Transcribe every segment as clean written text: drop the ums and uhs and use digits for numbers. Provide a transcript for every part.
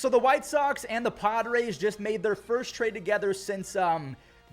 So the White Sox and the Padres just made their first trade together since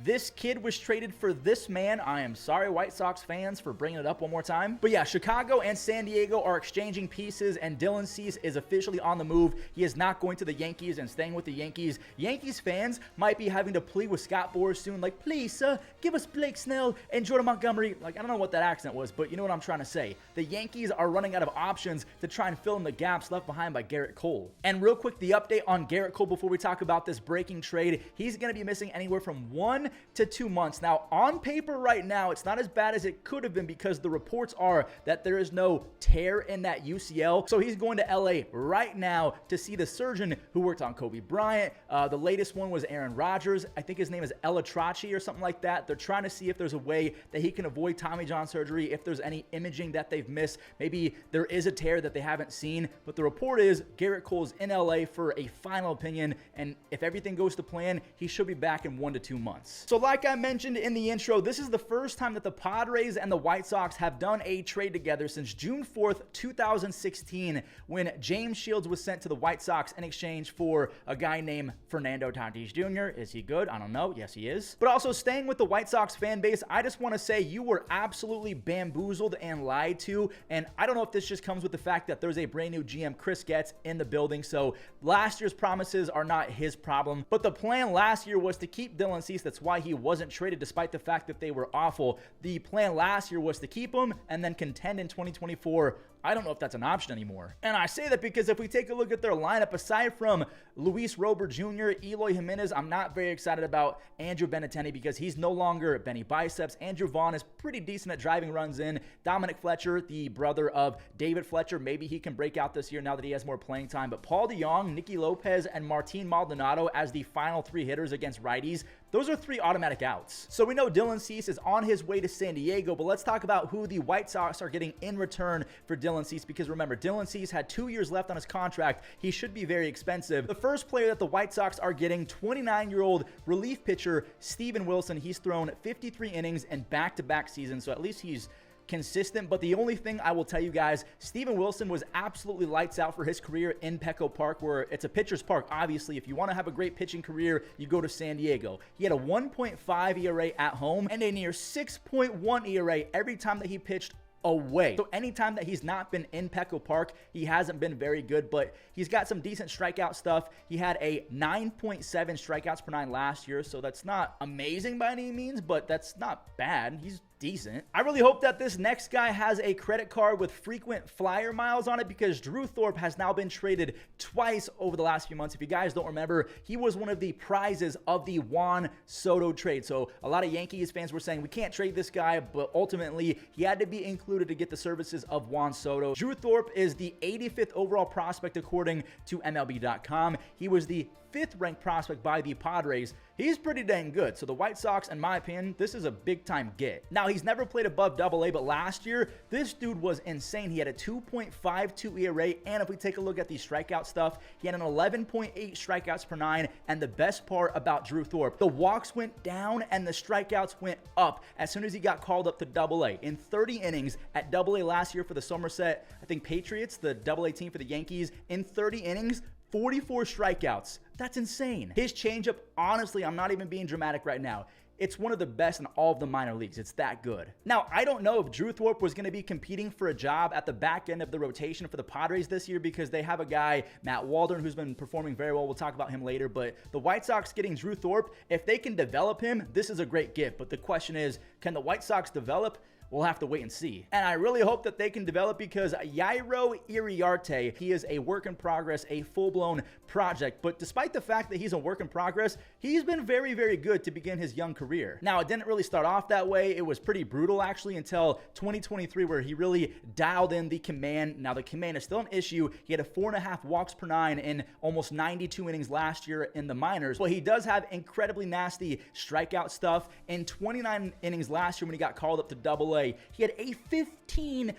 this kid was traded for this man. I am sorry, White Sox fans, for bringing it up one more time. But yeah, Chicago and San Diego are exchanging pieces, and Dylan Cease is officially on the move. He is not going to the Yankees and staying with the Yankees. Yankees fans might be having to plead with Scott Boras soon, like, please, sir, give us Blake Snell and Jordan Montgomery. Like, I don't know what that accent was, but you know what I'm trying to say. The Yankees are running out of options to try and fill in the gaps left behind by Gerrit Cole. And real quick, the update on Gerrit Cole before we talk about this breaking trade. He's going to be missing anywhere from 1 to 2 months. Now, on paper right now, it's not as bad as it could have been because the reports are that there is no tear in that UCL. So he's going to LA right now to see the surgeon who worked on Kobe Bryant. The latest one was Aaron Rodgers. I think his name is ElAttrache or something like that. They're trying to see if there's a way that he can avoid Tommy John surgery, if there's any imaging that they've missed. Maybe there is a tear that they haven't seen, but the report is Gerrit Cole's in LA for a final opinion, and if everything goes to plan, he should be back in 1 to 2 months. So like I mentioned in the intro, this is the first time that the Padres and the White Sox have done a trade together since June 4th, 2016, when James Shields was sent to the White Sox in exchange for a guy named Fernando Tatis Jr. Is he good? I don't know. Yes, he is. But also, staying with the White Sox fan base, I just want to say you were absolutely bamboozled and lied to, and I don't know if this just comes with the fact that there's a brand new GM, Chris Getz, in the building, so last year's promises are not his problem, but the plan last year was to keep Dylan Cease. That's why he wasn't traded despite the fact that they were awful. The plan last year was to keep him and then contend in 2024. I don't know if that's an option anymore. And I say that because if we take a look at their lineup, aside from Luis Robert Jr., Eloy Jimenez, I'm not very excited about Andrew Benintendi because he's no longer Benny Biceps. Andrew Vaughn is pretty decent at driving runs in. Dominic Fletcher, the brother of David Fletcher, maybe he can break out this year now that he has more playing time. But Paul DeJong, Nicky Lopez, and Martin Maldonado as the final 3 hitters against righties, those are 3 automatic outs. So we know Dylan Cease is on his way to San Diego, but let's talk about who the White Sox are getting in return for Dylan Cease, because remember, Dylan Cease had 2 years left on his contract. He should be very expensive. The first player that the White Sox are getting, 29-year-old relief pitcher Steven Wilson. He's thrown 53 innings in back-to-back seasons, so at least he's consistent. But the only thing I will tell you guys, Steven Wilson was absolutely lights out for his career in Petco Park, where it's a pitcher's park. Obviously, if you want to have a great pitching career, you go to San Diego. He had a 1.5 ERA at home and a near 6.1 ERA every time that he pitched away. So anytime that he's not been in Petco Park, he hasn't been very good, but he's got some decent strikeout stuff. He had a 9.7 strikeouts per 9 last year, so that's not amazing by any means, but that's not bad. He's decent. I really hope that this next guy has a credit card with frequent flyer miles on it, because Drew Thorpe has now been traded twice over the last few months. If you guys don't remember, he was one of the prizes of the Juan Soto trade. So a lot of Yankees fans were saying we can't trade this guy, but ultimately he had to be included to get the services of Juan Soto. Drew Thorpe is the 85th overall prospect according to MLB.com. He was the 5th ranked prospect by the Padres. He's pretty dang good. So the White Sox, in my opinion, this is a big time get. Now, he's never played above AA, but last year, this dude was insane. He had a 2.52 ERA, and if we take a look at the strikeout stuff, he had an 11.8 strikeouts per 9, and the best part about Drew Thorpe, the walks went down and the strikeouts went up as soon as he got called up to AA. In 30 innings at AA last year for the Somerset, I think Patriots, the AA team for the Yankees, in 30 innings, 44 strikeouts. That's insane. His changeup, honestly, I'm not even being dramatic right now, it's one of the best in all of the minor leagues. It's that good. Now, I don't know if Drew Thorpe was going to be competing for a job at the back end of the rotation for the Padres this year, because they have a guy, Matt Waldron, who's been performing very well. We'll talk about him later, but the White Sox getting Drew Thorpe, if they can develop him, this is a great gift. But the question is, can the White Sox develop? We'll have to wait and see. And I really hope that they can develop, because Jairo Iriarte, he is a work in progress, a full-blown project. But despite the fact that he's a work in progress, he's been very, very good to begin his young career. Now, it didn't really start off that way. It was pretty brutal, actually, until 2023, where he really dialed in the command. Now, the command is still an issue. He had a 4.5 walks per 9 in almost 92 innings last year in the minors. But he does have incredibly nasty strikeout stuff. In 29 innings last year when he got called up to AA, he had a 15.6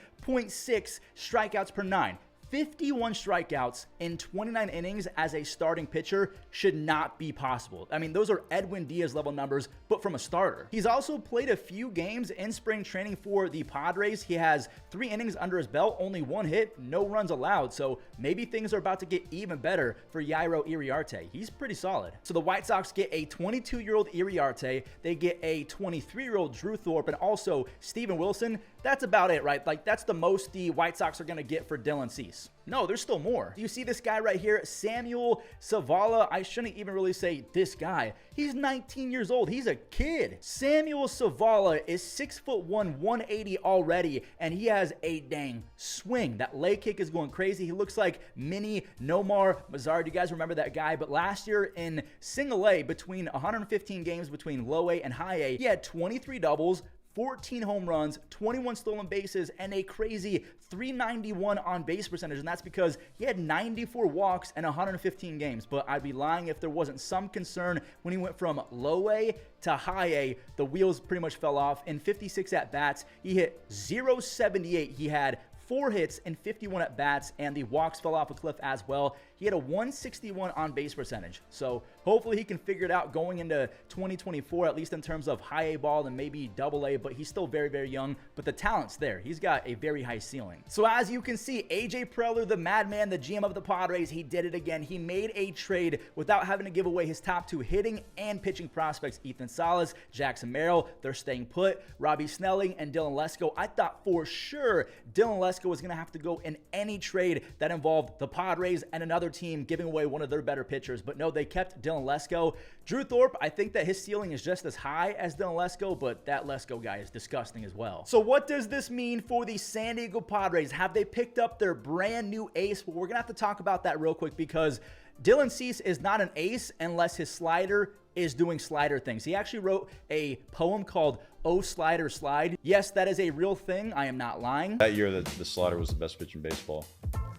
strikeouts per 9. 51 strikeouts in 29 innings as a starting pitcher should not be possible. I mean, those are Edwin Diaz level numbers, but from a starter. He's also played a few games in spring training for the Padres. He has 3 innings under his belt, only 1 hit, no runs allowed. So maybe things are about to get even better for Jairo Iriarte. He's pretty solid. So the White Sox get a 22-year-old Iriarte. They get a 23-year-old Drew Thorpe and also Steven Wilson. That's about it, right? Like, that's the most the White Sox are going to get for Dylan Cease. No, there's still more. You see this guy right here, Samuel Zavala. I shouldn't even really say this guy. He's 19 years old. He's a kid. Samuel Zavala is 6'1", 180 already, and he has a dang swing. That leg kick is going crazy. He looks like mini Nomar Mazar. Do you guys remember that guy? But last year in single A, between 115 games between low A and high A, he had 23 doubles, 14 home runs, 21 stolen bases, and a crazy 391 on base percentage. And that's because he had 94 walks in 115 games. But I'd be lying if there wasn't some concern when he went from low A to high A. The wheels pretty much fell off. In 56 at-bats, he hit .078. He had 4 hits and 51 at-bats, and the walks fell off a cliff as well. He had a 161 on-base percentage. So hopefully he can figure it out going into 2024, at least in terms of high A ball and maybe double A, but he's still very, very young. But the talent's there. He's got a very high ceiling. So as you can see, AJ Preller, the madman, the GM of the Padres, he did it again. He made a trade without having to give away his top 2 hitting and pitching prospects, Ethan Salas, Jackson Merrill. They're staying put. Robbie Snelling and Dylan Lesko. I thought for sure Dylan Lesko was going to have to go in any trade that involved the Padres and another team giving away one of their better pitchers. But no, they kept Dylan Lesko. Drew Thorpe, I think that his ceiling is just as high as Dylan Lesko, but that Lesko guy is disgusting as well. So what does this mean for the San Diego Padres? Have they picked up their brand new ace? Well, we're going to have to talk about that real quick because Dylan Cease is not an ace unless his slider is doing slider things. He actually wrote a poem called "Oh Slider Slide." Yes, that is a real thing. I am not lying. That year, the slider was the best pitch in baseball.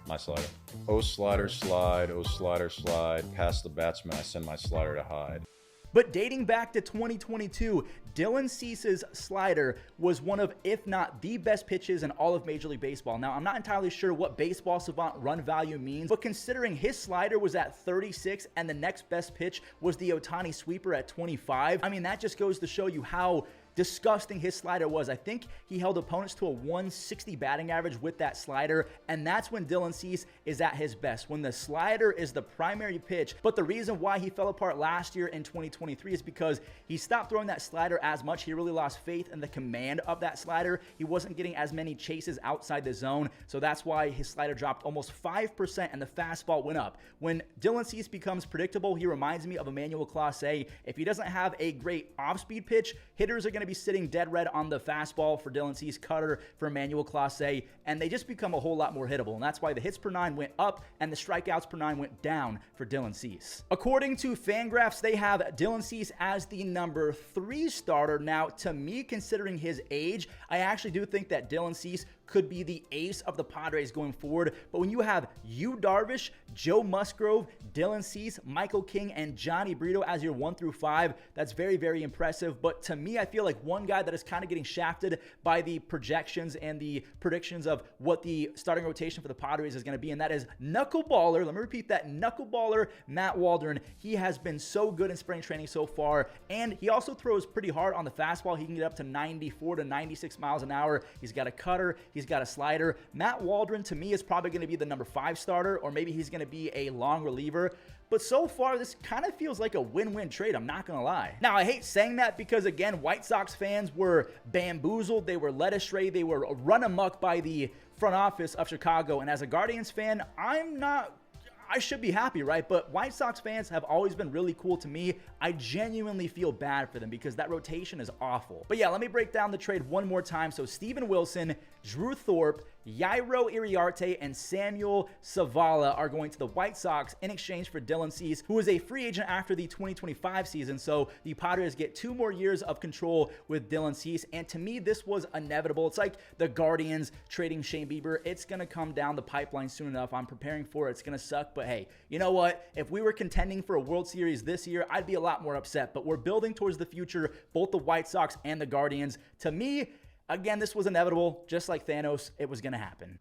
My slider. Oh slider slide, oh slider slide. Past the batsman, I send my slider to hide. But dating back to 2022, Dylan Cease's slider was one of, if not the best pitches in all of Major League Baseball. Now, I'm not entirely sure what Baseball Savant run value means, but considering his slider was at 36 and the next best pitch was the Ohtani sweeper at 25, I mean, that just goes to show you how disgusting his slider was. I think he held opponents to a 160 batting average with that slider, and that's when Dylan Cease is at his best, when the slider is the primary pitch. But the reason why he fell apart last year in 2023 is because he stopped throwing that slider as much. He really lost faith in the command of that slider. He wasn't getting as many chases outside the zone, so that's why his slider dropped almost 5% and the fastball went up. When Dylan Cease becomes predictable, he reminds me of Emmanuel Clase. If he doesn't have a great off-speed pitch, hitters are going to be sitting dead red on the fastball for Dylan Cease, cutter for Emmanuel Clase, and they just become a whole lot more hittable, and that's why the hits per 9 went up and the strikeouts per 9 went down for Dylan Cease. According to Fangraphs, they have Dylan Cease as the number 3 starter. Now, to me, considering his age, I actually do think that Dylan Cease could be the ace of the Padres going forward. But when you have Yu Darvish, Joe Musgrove, Dylan Cease, Michael King, and Johnny Brito as your 1 through 5, that's very, very impressive. But to me, I feel like one guy that is kind of getting shafted by the projections and the predictions of what the starting rotation for the Padres is going to be, and that is knuckleballer. Let me repeat that, knuckleballer Matt Waldron. He has been so good in spring training so far, and he also throws pretty hard on the fastball. He can get up to 94 to 96 miles an hour. He's got a cutter. He's got a slider. Matt Waldron, to me, is probably going to be the number 5 starter, or maybe he's going to be a long reliever. But so far, this kind of feels like a win-win trade, I'm not going to lie. Now, I hate saying that because, again, White Sox fans were bamboozled. They were led astray. They were run amok by the front office of Chicago. And as a Guardians fan, I should be happy, right? But White Sox fans have always been really cool to me. I genuinely feel bad for them because that rotation is awful. But yeah, let me break down the trade one more time. So Steven Wilson, Drew Thorpe, Jairo Iriarte, and Samuel Zavala are going to the White Sox in exchange for Dylan Cease, who is a free agent after the 2025 season. So the Padres get 2 more years of control with Dylan Cease. And to me, this was inevitable. It's like the Guardians trading Shane Bieber. It's going to come down the pipeline soon enough. I'm preparing for it. It's going to suck. But hey, you know what? If we were contending for a World Series this year, I'd be a lot more upset. But we're building towards the future, both the White Sox and the Guardians. To me, again, this was inevitable. Just like Thanos, it was going to happen.